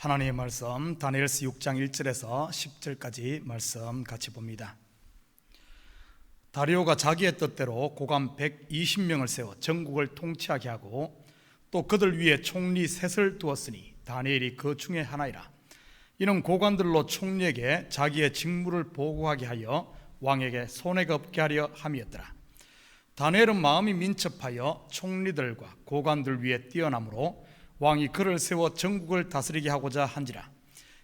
하나님의 말씀 다니엘서 6장 1절에서 10절까지 말씀 같이 봅니다. 다리오가 자기의 뜻대로 고관 120명을 세워 전국을 통치하게 하고 또 그들 위에 총리 셋을 두었으니 다니엘이 그 중에 하나이라. 이는 고관들로 총리에게 자기의 직무를 보고하게 하여 왕에게 손해가 없게 하려 함이었더라. 다니엘은 마음이 민첩하여 총리들과 고관들 위에 뛰어나므로 왕이 그를 세워 전국을 다스리게 하고자 한지라.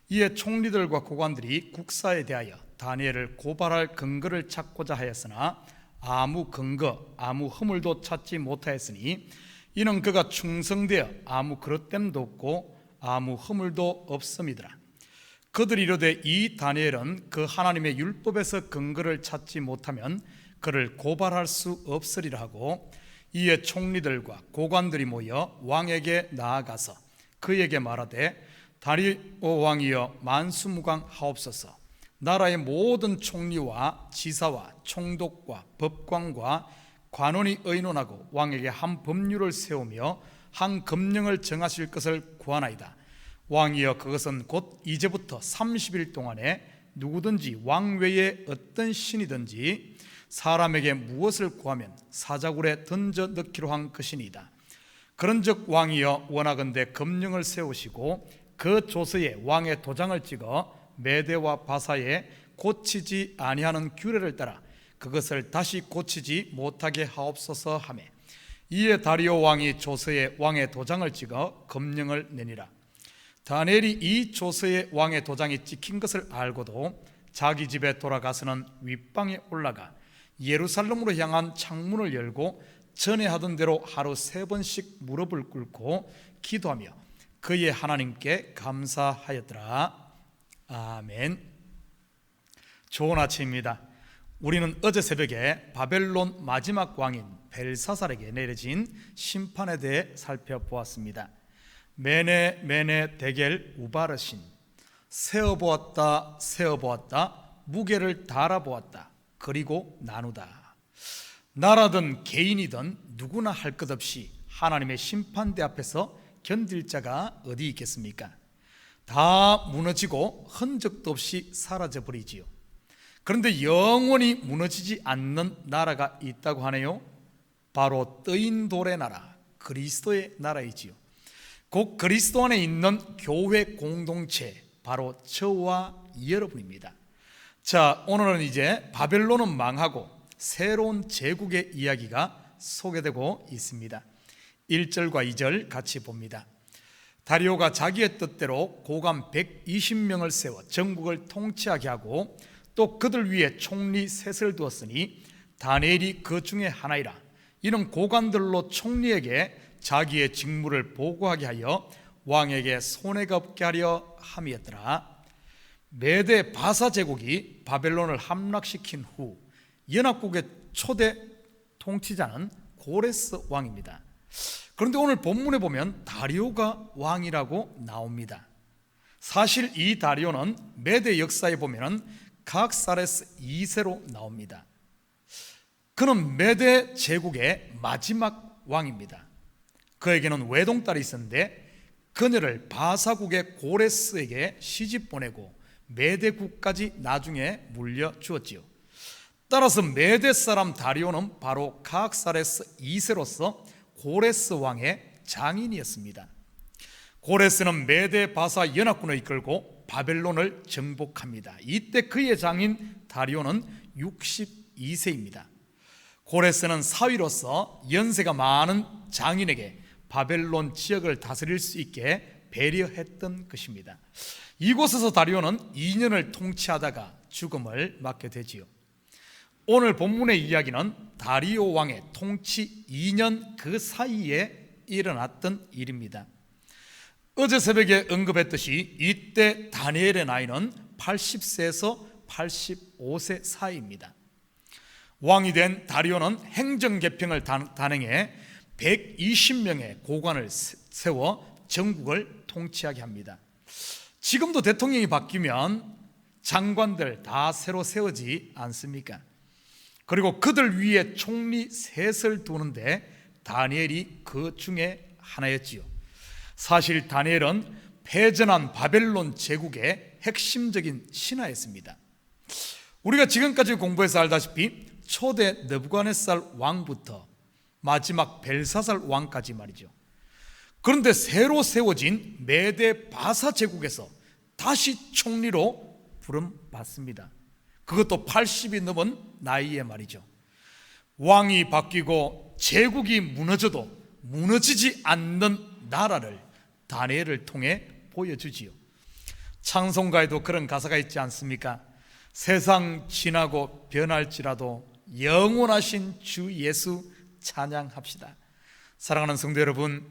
이에 총리들과 고관들이 국사에 대하여 다니엘을 고발할 근거를 찾고자 하였으나 아무 근거, 아무 허물도 찾지 못하였으니 이는 그가 충성되어 아무 그릇됨도 없고 아무 허물도 없음이더라. 그들이 이르되 이 다니엘은 그 하나님의 율법에서 근거를 찾지 못하면 그를 고발할 수 없으리라 하고, 이에 총리들과 고관들이 모여 왕에게 나아가서 그에게 말하되 다리오 왕이여 만수무강하옵소서. 나라의 모든 총리와 지사와 총독과 법관과 관원이 의논하고 왕에게 한 법률을 세우며 한 금령을 정하실 것을 구하나이다. 왕이여 그것은 곧 이제부터 30일 동안에 누구든지 왕 외에 어떤 신이든지 사람에게 무엇을 구하면 사자굴에 던져 넣기로 한 것이니이다. 그런즉 왕이여 원하건대 금령을 세우시고 그 조서에 왕의 도장을 찍어 메대와 바사에 고치지 아니하는 규례를 따라 그것을 다시 고치지 못하게 하옵소서 하며, 이에 다리오 왕이 조서에 왕의 도장을 찍어 금령을 내니라. 다니엘이 이 조서에 왕의 도장이 찍힌 것을 알고도 자기 집에 돌아가서는 윗방에 올라가 예루살렘으로 향한 창문을 열고 전에 하던 대로 하루 3번씩 무릎을 꿇고 기도하며 그의 하나님께 감사하였더라. 아멘. 좋은 아침입니다. 우리는 어제 새벽에 바벨론 마지막 왕인 벨사살에게 내려진 심판에 대해 살펴보았습니다. 메네 메네 데겔 우바르신, 세어보았다 세어보았다, 무게를 달아보았다, 그리고 나누다. 나라든 개인이든 누구나 할 것 없이 하나님의 심판대 앞에서 견딜 자가 어디 있겠습니까? 다 무너지고 흔적도 없이 사라져버리지요. 그런데 영원히 무너지지 않는 나라가 있다고 하네요. 바로 뜨인 돌의 나라, 그리스도의 나라이지요. 곧 그리스도 안에 있는 교회 공동체, 바로 저와 여러분입니다. 자, 오늘은 이제 바벨론은 망하고 새로운 제국의 이야기가 소개되고 있습니다. 1절과 2절 같이 봅니다. 다리오가 자기의 뜻대로 고관 120명을 세워 전국을 통치하게 하고 또 그들 위에 총리 셋을 두었으니 다니엘이 그 중에 하나이라. 이는 고관들로 총리에게 자기의 직무를 보고하게 하여 왕에게 손해가 없게 하려 함이었더라. 메대 바사 제국이 바벨론을 함락시킨 후 연합국의 초대 통치자는 고레스 왕입니다. 그런데 오늘 본문에 보면 다리오가 왕이라고 나옵니다. 사실 이 다리오는 메대 역사에 보면 각사레스 2세로 나옵니다. 그는 메대 제국의 마지막 왕입니다. 그에게는 외동딸이 있었는데 그녀를 바사국의 고레스에게 시집 보내고 메대국까지 나중에 물려주었지요. 따라서 메대 사람 다리오는 바로 각사레스 2세로서 고레스 왕의 장인이었습니다. 고레스는 메대 바사 연합군을 이끌고 바벨론을 정복합니다. 이때 그의 장인 다리오는 62세입니다. 고레스는 사위로서 연세가 많은 장인에게 바벨론 지역을 다스릴 수 있게 배려했던 것입니다. 이곳에서 다리오는 2년을 통치하다가 죽음을 맞게 되지요. 오늘 본문의 이야기는 다리오 왕의 통치 2년 그 사이에 일어났던 일입니다. 어제 새벽에 언급했듯이 이때 다니엘의 나이는 80세에서 85세 사이입니다. 왕이 된 다리오는 행정개평을 단행해 120명의 고관을 세워 전국을 통치하게 합니다. 지금도 대통령이 바뀌면 장관들 다 새로 세우지 않습니까? 그리고 그들 위에 총리 셋을 두는데 다니엘이 그 중에 하나였지요. 사실 다니엘은 패전한 바벨론 제국의 핵심적인 신하였습니다. 우리가 지금까지 공부해서 알다시피 초대 느부갓네살 왕부터 마지막 벨사살 왕까지 말이죠. 그런데 새로 세워진 메데 바사 제국에서 다시 총리로 부름받습니다. 그것도 80이 넘은 나이에 말이죠. 왕이 바뀌고 제국이 무너져도 무너지지 않는 나라를 다니엘을 통해 보여주지요. 찬송가에도 그런 가사가 있지 않습니까? 세상 지나고 변할지라도 영원하신 주 예수 찬양합시다. 사랑하는 성도 여러분,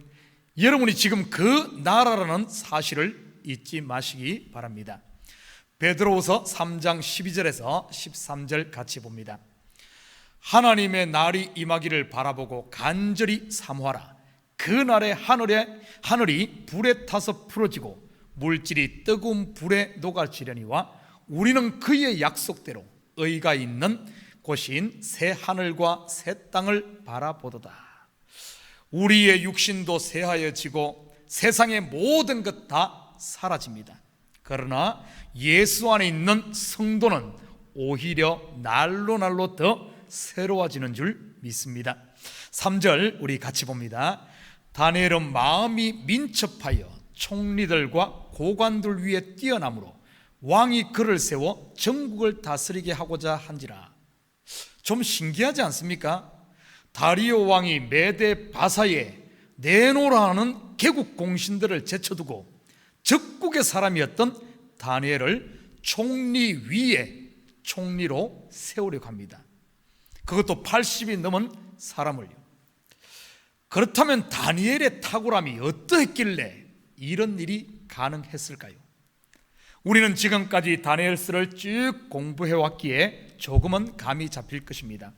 여러분이 지금 그 나라라는 사실을 잊지 마시기 바랍니다. 베드로후서 3장 12절에서 13절 같이 봅니다. 하나님의 날이 임하기를 바라보고 간절히 사모하라. 그날에 하늘이 불에 타서 풀어지고 물질이 뜨거운 불에 녹아지려니와 우리는 그의 약속대로 의가 있는 곳인 새 하늘과 새 땅을 바라보도다. 우리의 육신도 새하여지고 세상의 모든 것 다 사라집니다. 그러나 예수 안에 있는 성도는 오히려 날로 날로 더 새로워지는 줄 믿습니다. 3절 우리 같이 봅니다. 다니엘은 마음이 민첩하여 총리들과 고관들 위에 뛰어나므로 왕이 그를 세워 전국을 다스리게 하고자 한지라. 좀 신기하지 않습니까? 다리오 왕이 메데 바사에 내노라는 개국 공신들을 제쳐두고 적국의 사람이었던 다니엘을 총리 위에 총리로 세우려고 합니다. 그것도 80이 넘은 사람을요. 그렇다면 다니엘의 탁월함이 어떠했길래 이런 일이 가능했을까요? 우리는 지금까지 다니엘서를 쭉 공부해왔기에 조금은 감이 잡힐 것입니다.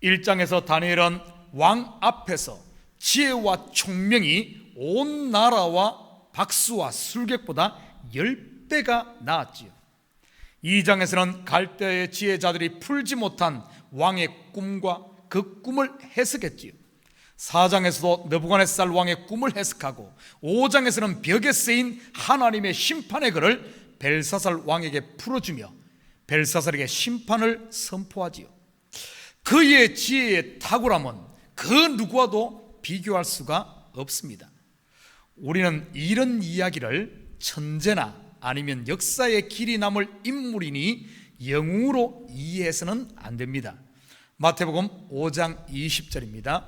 1장에서 다니엘은 왕 앞에서 지혜와 총명이 온 나라와 박수와 술객보다 10배가 나았지요. 2장에서는 갈대의 지혜자들이 풀지 못한 왕의 꿈과 그 꿈을 해석했지요. 4장에서도 느부갓네살 왕의 꿈을 해석하고 5장에서는 벽에 쓰인 하나님의 심판의 글을 벨사살 왕에게 풀어주며 벨사살에게 심판을 선포하지요. 그의 지혜의 탁월함은 그 누구와도 비교할 수가 없습니다. 우리는 이런 이야기를 천재나 아니면 역사의 길이 남을 인물이니 영웅으로 이해해서는 안 됩니다. 마태복음 5장 20절입니다.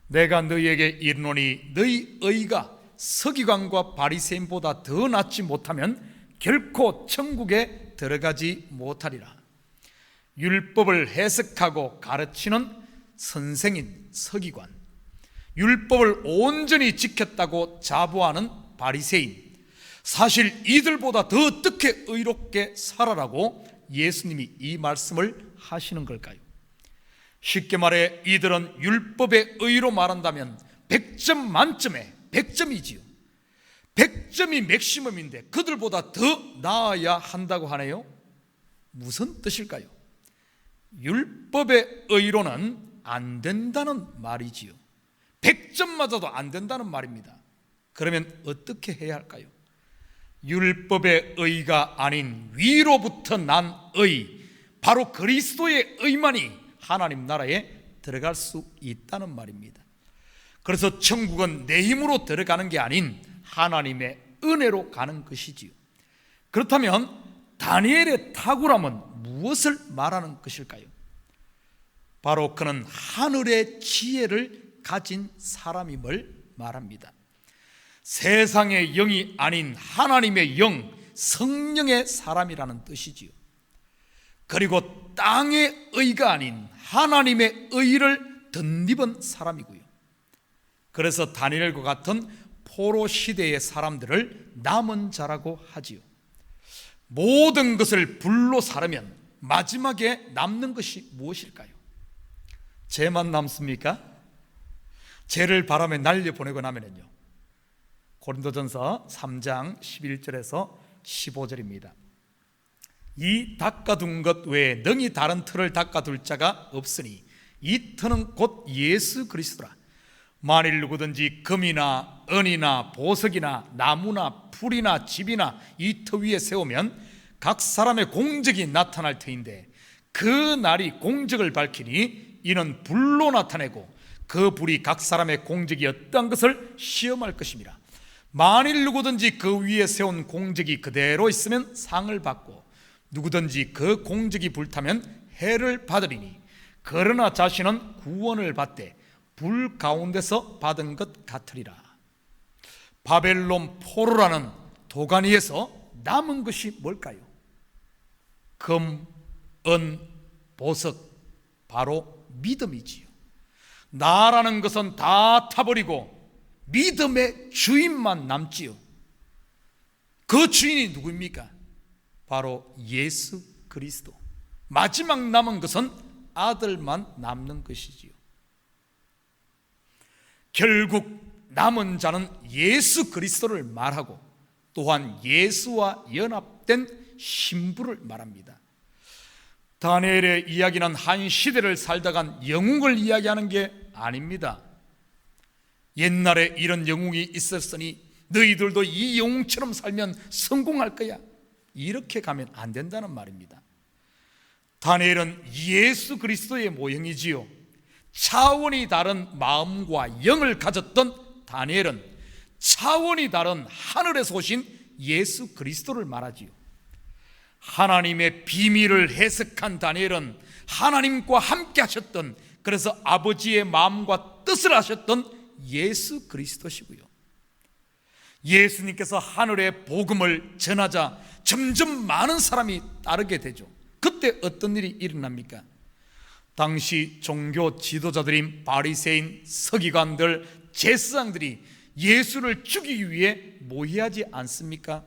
내가 너희에게 이르노니 너희 의가 서기관과 바리새인보다 더 낫지 못하면 결코 천국에 들어가지 못하리라. 율법을 해석하고 가르치는 선생인 서기관, 율법을 온전히 지켰다고 자부하는 바리새인, 사실 이들보다 더 어떻게 의롭게 살아라고 예수님이 이 말씀을 하시는 걸까요? 쉽게 말해 이들은 율법의 의로 말한다면 100점 만점에 100점이지요 100점이 맥시멈인데 그들보다 더 나아야 한다고 하네요. 무슨 뜻일까요? 율법의 의로는 안 된다는 말이지요. 100점 맞아도 안 된다는 말입니다. 그러면 어떻게 해야 할까요? 율법의 의가 아닌 위로부터 난 의, 바로 그리스도의 의만이 하나님 나라에 들어갈 수 있다는 말입니다. 그래서 천국은 내 힘으로 들어가는 게 아닌 하나님의 은혜로 가는 것이지요. 그렇다면 다니엘의 탁월함은 무엇을 말하는 것일까요? 바로 그는 하늘의 지혜를 가진 사람임을 말합니다. 세상의 영이 아닌 하나님의 영, 성령의 사람이라는 뜻이지요. 그리고 땅의 의가 아닌 하나님의 의를 덧입은 사람이고요. 그래서 다니엘과 같은 포로 시대의 사람들을 남은 자라고 하지요. 모든 것을 불로 사르면 마지막에 남는 것이 무엇일까요? 죄만 남습니까? 죄를 바람에 날려보내고 나면요, 고린도전서 3장 11절에서 15절입니다. 이 닦아둔 것 외에 능히 다른 틀을 닦아둘 자가 없으니 이 터는 곧 예수 그리스도라. 만일 누구든지 금이나 은이나 보석이나 나무나 풀이나 집이나 이 터 위에 세우면 각 사람의 공적이 나타날 터인데 그 날이 공적을 밝히니 이는 불로 나타내고 그 불이 각 사람의 공적이 어떠한 것을 시험할 것입니다. 만일 누구든지 그 위에 세운 공적이 그대로 있으면 상을 받고 누구든지 그 공적이 불타면 해를 받으리니 그러나 자신은 구원을 받되 불 가운데서 받은 것 같으리라. 바벨론 포로라는 도가니에서 남은 것이 뭘까요? 금, 은, 보석, 바로 믿음이지요. 나라는 것은 다 타버리고 믿음의 주인만 남지요. 그 주인이 누구입니까? 바로 예수 그리스도. 마지막 남은 것은 아들만 남는 것이지요. 결국 남은 자는 예수 그리스도를 말하고 또한 예수와 연합된 신부를 말합니다. 다니엘의 이야기는 한 시대를 살다 간 영웅을 이야기하는 게 아닙니다. 옛날에 이런 영웅이 있었으니 너희들도 이 영웅처럼 살면 성공할 거야, 이렇게 가면 안 된다는 말입니다. 다니엘은 예수 그리스도의 모형이지요. 차원이 다른 마음과 영을 가졌던 다니엘은 차원이 다른 하늘에서 오신 예수 그리스도를 말하지요. 하나님의 비밀을 해석한 다니엘은 하나님과 함께 하셨던, 그래서 아버지의 마음과 뜻을 하셨던 예수 그리스도시고요. 예수님께서 하늘의 복음을 전하자 점점 많은 사람이 따르게 되죠. 그때 어떤 일이 일어납니까? 당시 종교 지도자들인 바리새인, 서기관들, 제사장들이 예수를 죽이기 위해 모의하지 않습니까?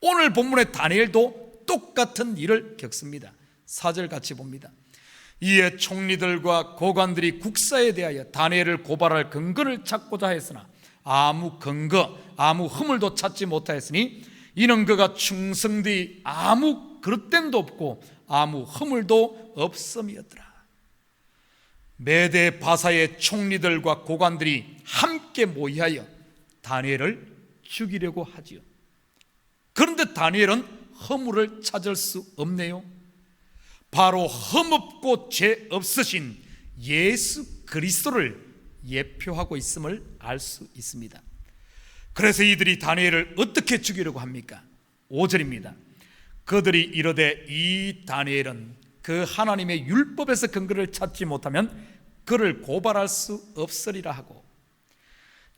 오늘 본문의 다니엘도 똑같은 일을 겪습니다. 4절 같이 봅니다. 이에 총리들과 고관들이 국사에 대하여 다니엘을 고발할 근거를 찾고자 했으나 아무 근거, 아무 허물도 찾지 못하였으니 이는 그가 충성되이 아무 그릇됨도 없고 아무 허물도 없음이었더라. 메대 바사의 총리들과 고관들이 함께 모의하여 다니엘을 죽이려고 하지요. 그런데 다니엘은 허물을 찾을 수 없네요. 바로 흠없고 죄 없으신 예수 그리스도를 예표하고 있음을 알 수 있습니다. 그래서 이들이 다니엘을 어떻게 죽이려고 합니까? 5절입니다. 그들이 이르되 이 다니엘은 그 하나님의 율법에서 근거를 찾지 못하면 그를 고발할 수 없으리라 하고,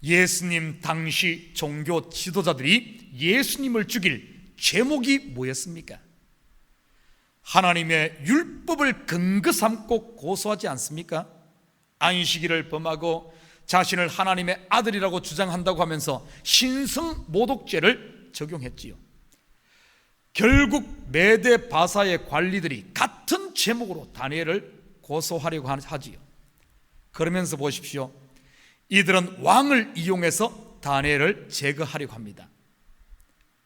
예수님 당시 종교 지도자들이 예수님을 죽일 제목이 뭐였습니까? 하나님의 율법을 근거 삼고 고소하지 않습니까? 안식일을 범하고 자신을 하나님의 아들이라고 주장한다고 하면서 신성 모독죄를 적용했지요. 결국 메대 바사의 관리들이 같은 제목으로 다니엘을 고소하려고 하지요. 그러면서 보십시오. 이들은 왕을 이용해서 다니엘을 제거하려고 합니다.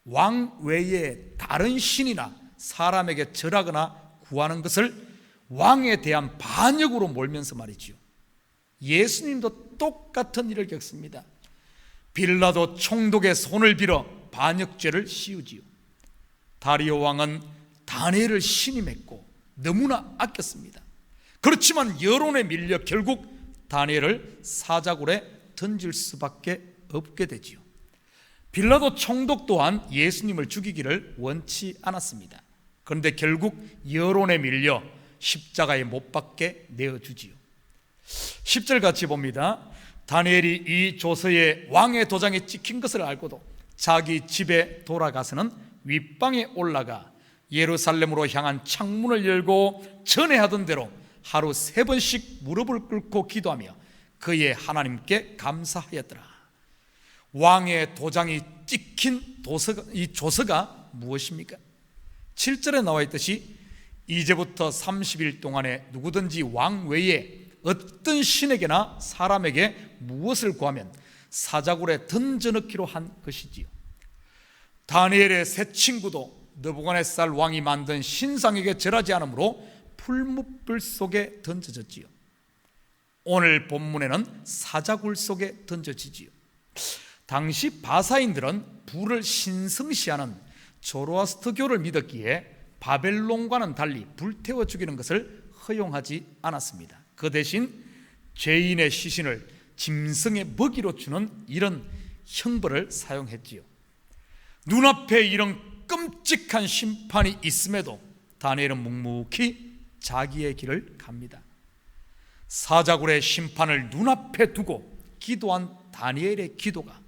왕 외에 다른 신이나 사람에게 절하거나 구하는 것을 왕에 대한 반역으로 몰면서 말이지요. 예수님도 똑같은 일을 겪습니다. 빌라도 총독의 손을 빌어 반역죄를 씌우지요. 다리오 왕은 다니엘을 신임했고 너무나 아꼈습니다. 그렇지만 여론에 밀려 결국 다니엘을 사자굴에 던질 수밖에 없게 되지요. 빌라도 총독 또한 예수님을 죽이기를 원치 않았습니다. 그런데 결국 여론에 밀려 십자가에 못 박게 내어주지요. 10절 같이 봅니다. 다니엘이 이 조서에 왕의 도장이 찍힌 것을 알고도 자기 집에 돌아가서는 윗방에 올라가 예루살렘으로 향한 창문을 열고 전에 하던 대로 하루 3번씩 무릎을 꿇고 기도하며 그의 하나님께 감사하였더라. 왕의 도장이 찍힌 이 조서가 무엇입니까? 7절에 나와 있듯이 이제부터 30일 동안에 누구든지 왕 외에 어떤 신에게나 사람에게 무엇을 구하면 사자굴에 던져넣기로 한 것이지요. 다니엘의 세 친구도 느부갓네살 왕이 만든 신상에게 절하지 않으므로 풀무불 속에 던져졌지요. 오늘 본문에는 사자굴 속에 던져지지요. 당시 바사인들은 불을 신성시하는 조로아스터교를 믿었기에 바벨론과는 달리 불태워 죽이는 것을 허용하지 않았습니다. 그 대신 죄인의 시신을 짐승의 먹이로 주는 이런 형벌을 사용했지요. 눈앞에 이런 끔찍한 심판이 있음에도 다니엘은 묵묵히 자기의 길을 갑니다. 사자굴의 심판을 눈앞에 두고 기도한 다니엘의 기도가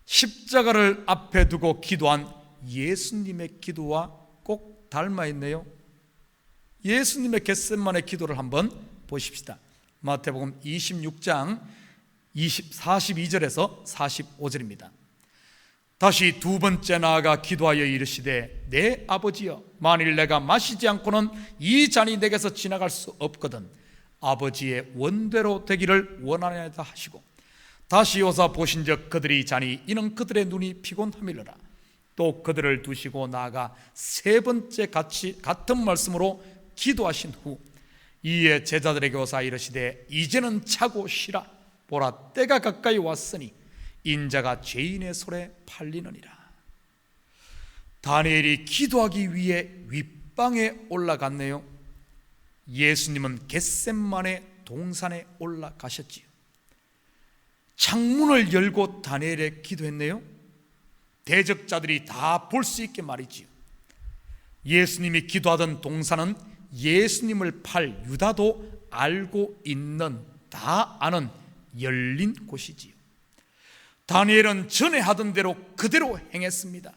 십자가를 앞에 두고 기도한 예수님의 기도와 꼭 닮아 있네요. 예수님의 겟세마네 기도를 한번 보십시다. 마태복음 26장 42절에서 45절입니다. 다시 두 번째 나아가 기도하여 이르시되 내 아버지여, 만일 내가 마시지 않고는 이 잔이 내게서 지나갈 수 없거든 아버지의 원대로 되기를 원하나이다 하시고, 다시 오사 보신즉 그들이 자니 이는 그들의 눈이 피곤함이로라. 또 그들을 두시고 나아가 세 번째 같은 말씀으로 기도하신 후 이에 제자들에게 오사 이르시되 이제는 자고 쉬라. 보라, 때가 가까이 왔으니 인자가 죄인의 손에 팔리느니라. 다니엘이 기도하기 위해 윗방에 올라갔네요. 예수님은 겟세마네 동산에 올라가셨지요. 창문을 열고 다니엘에 기도했네요. 대적자들이 다 볼 수 있게 말이지요. 예수님이 기도하던 동산은 예수님을 팔 유다도 알고 있는, 다 아는 열린 곳이지요. 다니엘은 전에 하던 대로 그대로 행했습니다.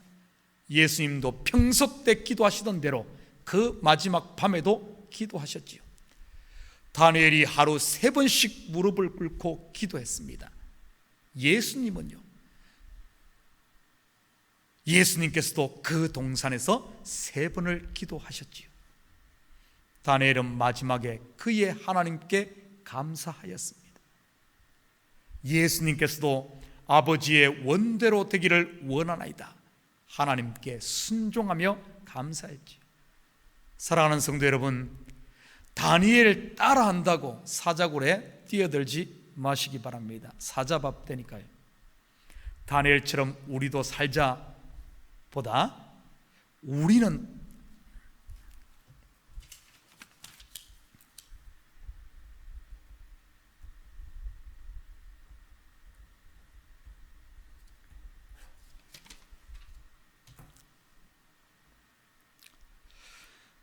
예수님도 평소 때 기도하시던 대로 그 마지막 밤에도 기도하셨지요. 다니엘이 하루 3번씩 무릎을 꿇고 기도했습니다. 예수님께서도 그 동산에서 3번을 기도하셨지요. 다니엘은 마지막에 그의 하나님께 감사하였습니다. 예수님께서도 아버지의 원대로 되기를 원하나이다 하나님께 순종하며 감사했지요. 사랑하는 성도 여러분, 다니엘 따라한다고 사자굴에 뛰어들지 마시기 바랍니다. 사자밥 되니까요. 다니엘처럼 우리도 살자 보다 우리는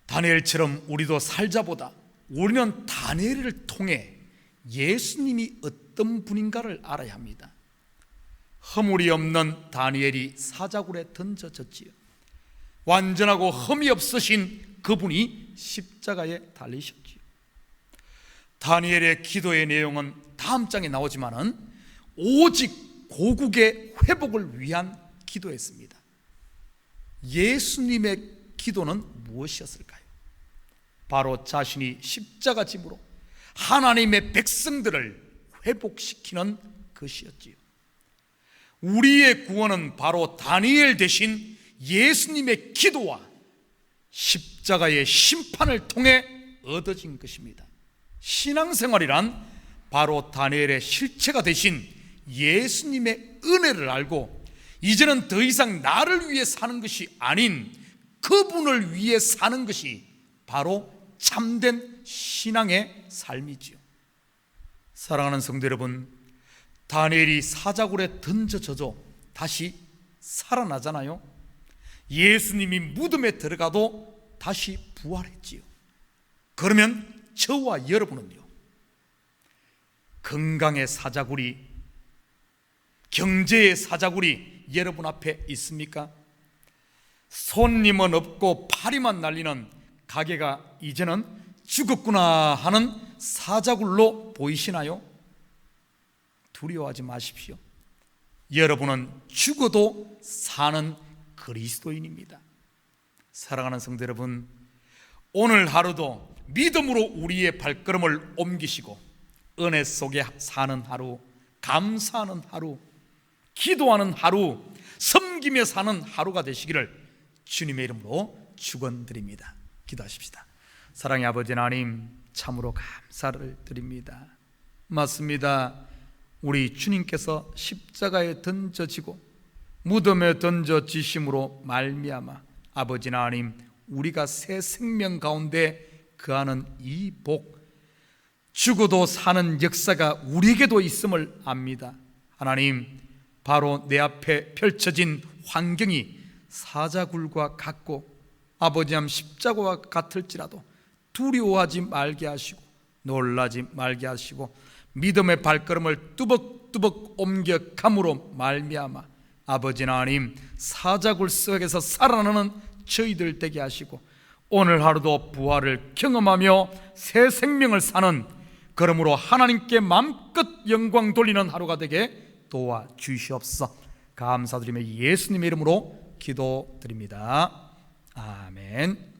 다니엘처럼 우리도 살자보다 우리는 다니엘을 통해 예수님이 어떤 분인가를 알아야 합니다. 허물이 없는 다니엘이 사자굴에 던져졌지요. 완전하고 흠이 없으신 그분이 십자가에 달리셨지요. 다니엘의 기도의 내용은 다음 장에 나오지만은 오직 고국의 회복을 위한 기도였습니다. 예수님의 기도는 무엇이었을까요? 바로 자신이 십자가 짐으로 하나님의 백성들을 회복시키는 것이었지요. 우리의 구원은 바로 다니엘 대신 예수님의 기도와 십자가의 심판을 통해 얻어진 것입니다. 신앙생활이란 바로 다니엘의 실체가 되신 예수님의 은혜를 알고 이제는 더 이상 나를 위해 사는 것이 아닌 그분을 위해 사는 것이 바로 참된 신앙의 삶이지요. 사랑하는 성도 여러분, 다니엘이 사자굴에 던져져도 다시 살아나잖아요. 예수님이 무덤에 들어가도 다시 부활했지요. 그러면 저와 여러분은요, 건강의 사자굴이, 경제의 사자굴이 여러분 앞에 있습니까? 손님은 없고 파리만 날리는 가게가 이제는 죽었구나 하는 사자굴로 보이시나요? 두려워하지 마십시오. 여러분은 죽어도 사는 그리스도인입니다. 사랑하는 성도 여러분, 오늘 하루도 믿음으로 우리의 발걸음을 옮기시고 은혜 속에 사는 하루, 감사하는 하루, 기도하는 하루, 섬기며 사는 하루가 되시기를 주님의 이름으로 축원드립니다. 기도하십시다. 사랑의 아버지 하나님, 참으로 감사를 드립니다. 맞습니다. 우리 주님께서 십자가에 던져지고 무덤에 던져지심으로 말미암아 아버지 하나님, 우리가 새 생명 가운데 거하는 이 복, 죽어도 사는 역사가 우리에게도 있음을 압니다. 하나님, 바로 내 앞에 펼쳐진 환경이 사자굴과 같고 아버지 하나님 십자가와 같을지라도 두려워하지 말게 하시고 놀라지 말게 하시고 믿음의 발걸음을 뚜벅뚜벅 옮겨감으로 말미암아 아버지 하나님 사자굴 속에서 살아나는 저희들 되게 하시고 오늘 하루도 부활을 경험하며 새 생명을 사는, 그러므로 하나님께 마음껏 영광 돌리는 하루가 되게 도와주시옵소서. 감사드리며 예수님의 이름으로 기도드립니다. 아멘.